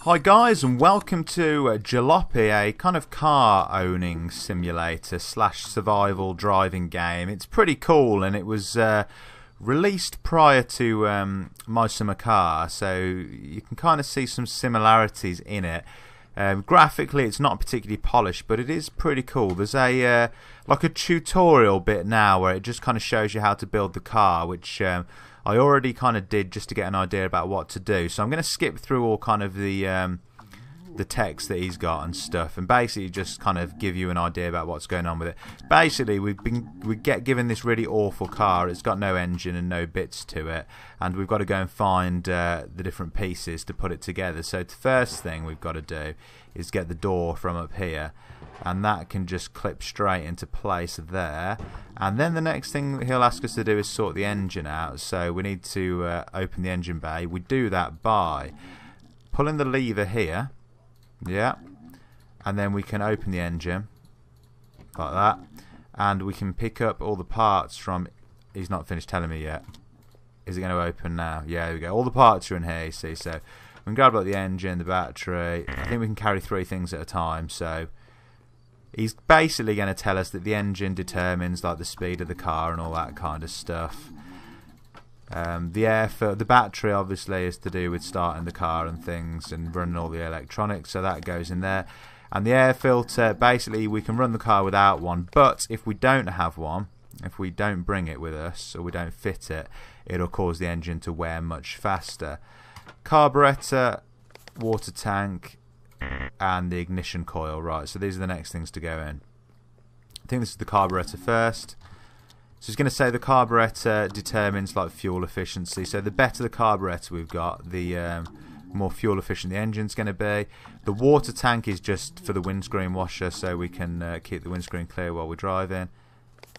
Hi guys, and welcome to Jalopy, a kind of car owning simulator slash survival driving game. It's pretty cool, and it was released prior to My Summer Car, so you can kind of see some similarities in it. Graphically it's not particularly polished, but it is pretty cool. There's a like a tutorial bit now where it just kind of shows you how to build the car, which I already kind of did just to get an idea about what to do. So I'm going to skip through all kind of the text that he's got and stuff, and basically just kind of give you an idea about what's going on with it. Basically, we get given this really awful car. It's got no engine and no bits to it, and we've got to go and find the different pieces to put it together. So the first thing we've got to do is get the door from up here, and that can just clip straight into place there. And then the next thing he'll ask us to do is sort the engine out. So we need to open the engine bay. We do that by pulling the lever here. Yeah, and then we can open the engine like that, and we can pick up all the parts from. He's not finished telling me yet. Is it going to open now? Yeah, there we go. All the parts are in here, you see. So we can grab like the engine, the battery. I think we can carry 3 things at a time. So he's basically going to tell us that the engine determines like the speed of the car and all that kind of stuff. The battery obviously is to do with starting the car and things and running all the electronics, so that goes in there. And the air filter, basically we can run the car without one, but if we don't have one, if we don't bring it with us or we don't fit it, it'll cause the engine to wear much faster. Carburetor, water tank, and the ignition coil. Right, so these are the next things to go in. I think this is the carburetor first. So it's going to say the carburetor determines like fuel efficiency. So the better the carburetor we've got, the more fuel efficient the engine's going to be. The water tank is just for the windscreen washer, so we can keep the windscreen clear while we're driving.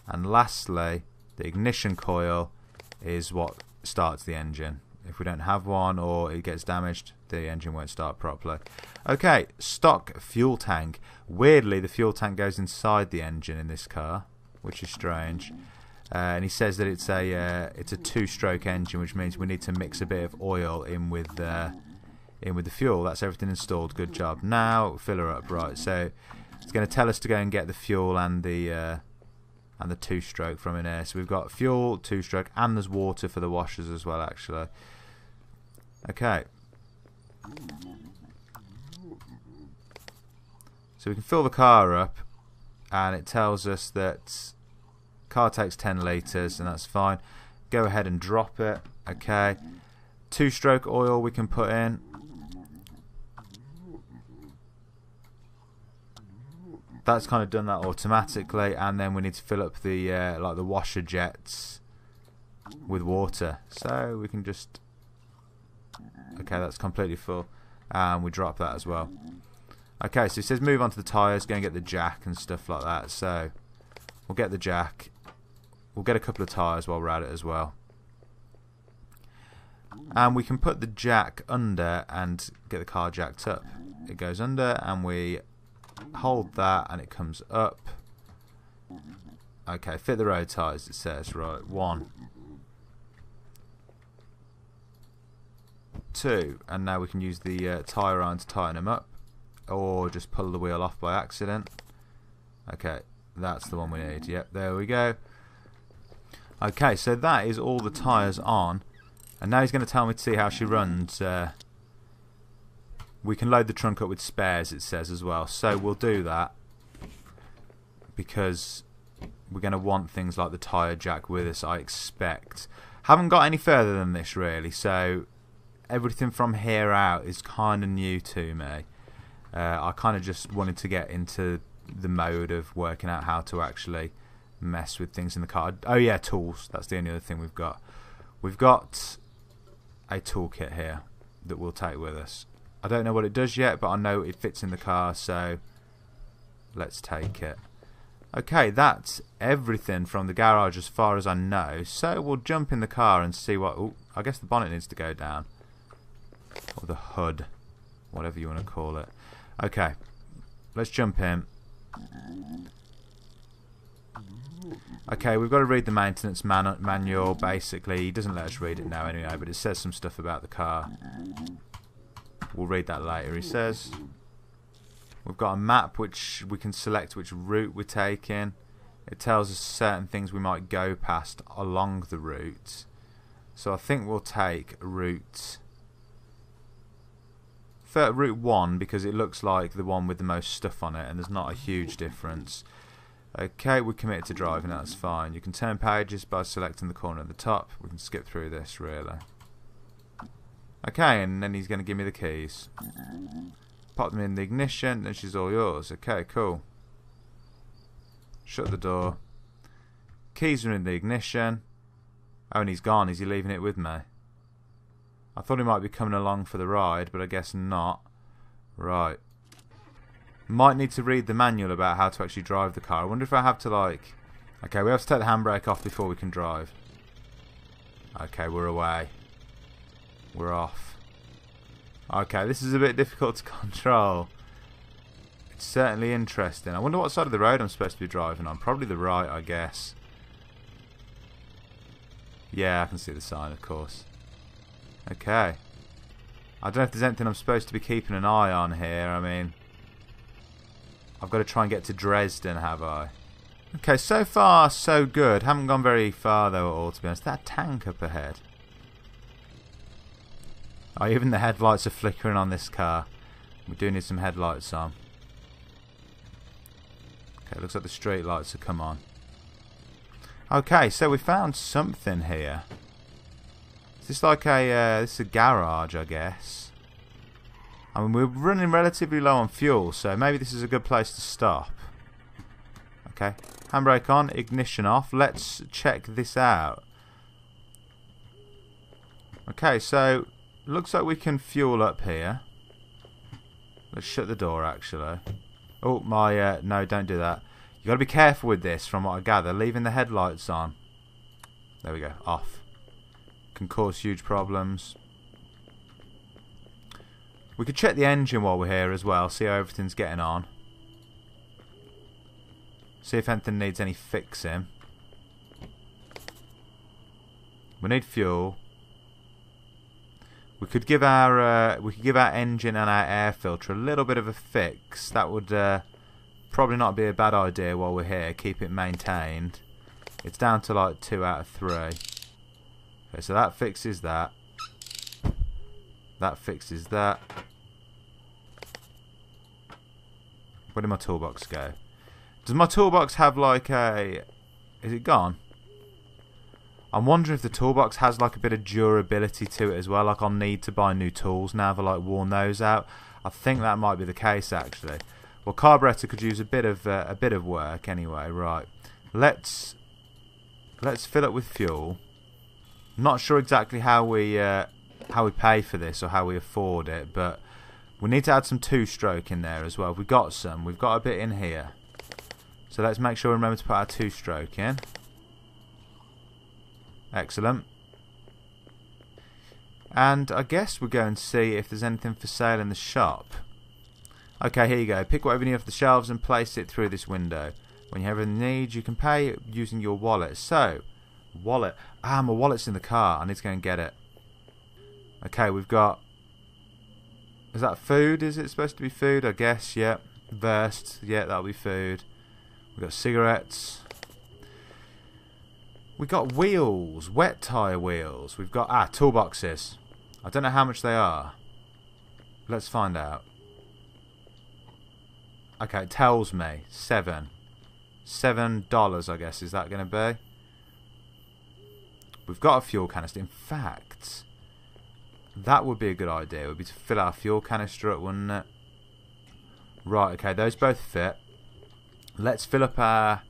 And lastly, the ignition coil is what starts the engine. If we don't have one or it gets damaged, the engine won't start properly. Okay, stock fuel tank. Weirdly, the fuel tank goes inside the engine in this car, which is strange. And he says that it's a 2-stroke engine, which means we need to mix a bit of oil in with the fuel. That's everything installed. Good job. Now fill her up. Right. So it's going to tell us to go and get the fuel and the 2-stroke from in here. So we've got fuel, 2-stroke, and there's water for the washers as well, actually. Okay. So we can fill the car up, and it tells us that car takes 10 litres, and that's fine. Go ahead and drop it. Okay. 2-stroke oil we can put in. That's kind of done that automatically, and then we need to fill up the like the washer jets with water. So we can just. Okay, that's completely full, and we drop that as well. Okay, so it says move on to the tyres, go and get the jack and stuff like that. So we'll get the jack. We'll get a couple of tyres while we're at it as well. And we can put the jack under and get the car jacked up. It goes under and we hold that and it comes up. Okay, fit the road tyres, it says. Right, 1, 2. And now we can use the tyre iron to tighten them up. Or just pull the wheel off by accident. Okay, that's the one we need. Yep, there we go. Okay, so that is all the tyres on, and now he's going to tell me to see how she runs. We can load the trunk up with spares, it says as well, so we'll do that because we're going to want things like the tyre jack with us, I expect. Haven't got any further than this really, so everything from here out is kind of new to me. I kind of just wanted to get into the mode of working out how to actually mess with things in the car. Oh yeah, tools. That's the only other thing we've got. We've got a toolkit here that we'll take with us. I don't know what it does yet, but I know it fits in the car, so let's take it. Okay, that's everything from the garage as far as I know. So we'll jump in the car and see what. Ooh, I guess the bonnet needs to go down, or the hood, whatever you want to call it. Okay, let's jump in. Okay, we've got to read the maintenance manual, basically. He doesn't let us read it now anyway, but it says some stuff about the car. We'll read that later. He says we've got a map which we can select which route we're taking. It tells us certain things we might go past along the route. So I think we'll take route 1 because it looks like the one with the most stuff on it and there's not a huge difference. Okay, we're committed to driving, that's fine. You can turn pages by selecting the corner at the top. We can skip through this really. Okay, and then he's going to give me the keys. Pop them in the ignition, and she's all yours. Okay, cool. Shut the door. Keys are in the ignition. Oh, and he's gone. Is he leaving it with me? I thought he might be coming along for the ride, but I guess not. Right. Might need to read the manual about how to actually drive the car. I wonder if I have to, like... Okay, we have to take the handbrake off before we can drive. Okay, we're away. We're off. Okay, this is a bit difficult to control. It's certainly interesting. I wonder what side of the road I'm supposed to be driving on. Probably the right, I guess. Yeah, I can see the sign, of course. Okay. I don't know if there's anything I'm supposed to be keeping an eye on here. I mean, I've got to try and get to Dresden, have I? Okay, so far, so good. Haven't gone very far, though, at all, to be honest. That tank up ahead. Oh, even the headlights are flickering on this car. We do need some headlights on. Okay, looks like the street lights have come on. Okay, so we found something here. Is this like a, this is a garage, I guess. I mean, we're running relatively low on fuel, so maybe this is a good place to stop. Okay, handbrake on, ignition off. Let's check this out. Okay, so looks like we can fuel up here. Let's shut the door, actually. Oh, my, no, don't do that. You got to be careful with this, from what I gather. Leaving the headlights on. There we go, off. Can cause huge problems. We could check the engine while we're here as well, see how everything's getting on. See if anything needs any fixing. We need fuel. We could give our engine and our air filter a little bit of a fix. That would probably not be a bad idea while we're here. Keep it maintained. It's down to like 2 out of 3. Okay, so that fixes that. That fixes that. Where did my toolbox go? Does my toolbox have like a... Is it gone? I'm wondering if the toolbox has like a bit of durability to it as well. Like I'll need to buy new tools now if I like worn those out. I think that might be the case actually. Well, carburetor could use a bit of work anyway. Right, let's fill up with fuel. Not sure exactly how we pay for this or how we afford it, but we need to add some 2-stroke in there as well. We've got some. We've got a bit in here. So let's make sure we remember to put our 2-stroke in. Excellent. And I guess we'll go and see if there's anything for sale in the shop. Okay, here you go. Pick whatever you need off the shelves and place it through this window. When you have a need, you can pay using your wallet. So, wallet. Ah, my wallet's in the car. I need to go and get it. Okay, we've got... Is that food? Is it supposed to be food? I guess, yep. Versed. Yeah, that'll be food. We've got cigarettes. We've got wheels. Wet tyre wheels. We've got... Ah, toolboxes. I don't know how much they are. Let's find out. Okay, it tells me. $7, I guess. Is that going to be? We've got a fuel canister. In fact, that would be a good idea. It would be to fill our fuel canister up, wouldn't it? Right, okay, those both fit. Let's fill up our...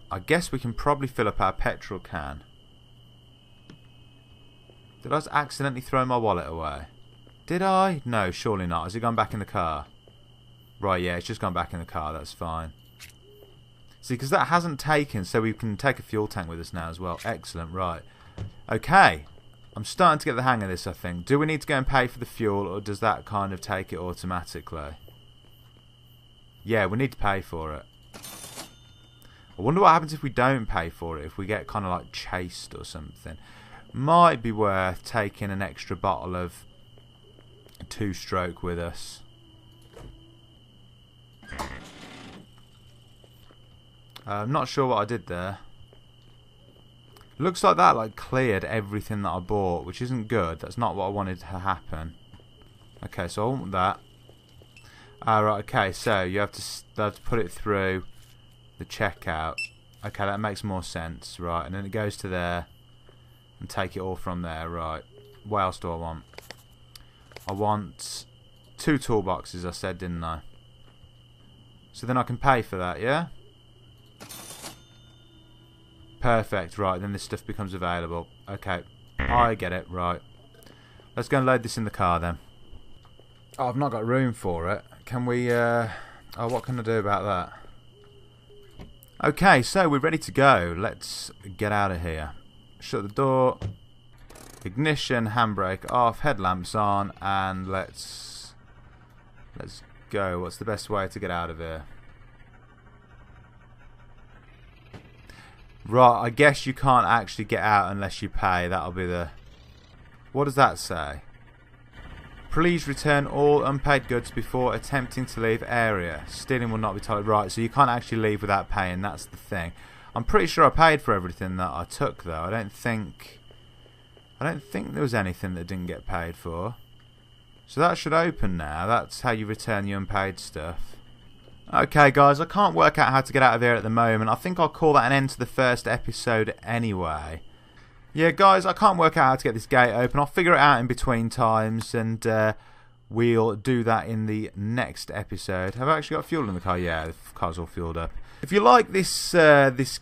I guess we can probably fill up our petrol can. Did I just accidentally throw my wallet away? Did I? No, surely not. Has it gone back in the car? Right, yeah, it's just gone back in the car. That's fine. See, because that hasn't taken, so we can take a fuel tank with us now as well. Excellent, right. Okay. I'm starting to get the hang of this, I think. Do we need to go and pay for the fuel, or does that kind of take it automatically? Yeah, we need to pay for it. I wonder what happens if we don't pay for it, if we get kind of like chased or something. Might be worth taking an extra bottle of a two-stroke with us. I'm not sure what I did there. Looks like that cleared everything that I bought, which isn't good. That's not what I wanted to happen. Okay, so I want that. Alright, okay, so you have to put it through the checkout. Okay, that makes more sense. Right, and then it goes to there and take it all from there. Right, what else do I want? I want 2 toolboxes, I said, didn't I? So then I can pay for that, yeah? Perfect, right, then this stuff becomes available. Okay, I get it, right. Let's go and load this in the car then. Oh, I've not got room for it. Can we, oh, what can I do about that? Okay, so we're ready to go. Let's get out of here. Shut the door. Ignition, handbrake off, headlamps on, and let's go. What's the best way to get out of here? Right, I guess you can't actually get out unless you pay. That'll be the... What does that say? Please return all unpaid goods before attempting to leave area. Stealing will not be tolerated. Right, so you can't actually leave without paying. That's the thing. I'm pretty sure I paid for everything that I took, though. I don't think there was anything that didn't get paid for. So that should open now. That's how you return your unpaid stuff. Okay, guys, I can't work out how to get out of here at the moment. I think I'll call that an end to the first episode anyway. Yeah, guys, I can't work out how to get this gate open. I'll figure it out in between times, and we'll do that in the next episode. Have I actually got fuel in the car? Yeah, the car's all fueled up. If you like this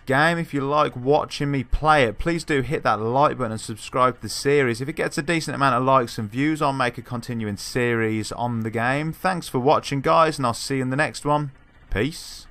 game, if you like watching me play it, please do hit that like button and subscribe to the series. If it gets a decent amount of likes and views, I'll make a continuing series on the game. Thanks for watching, guys, and I'll see you in the next one. Peace.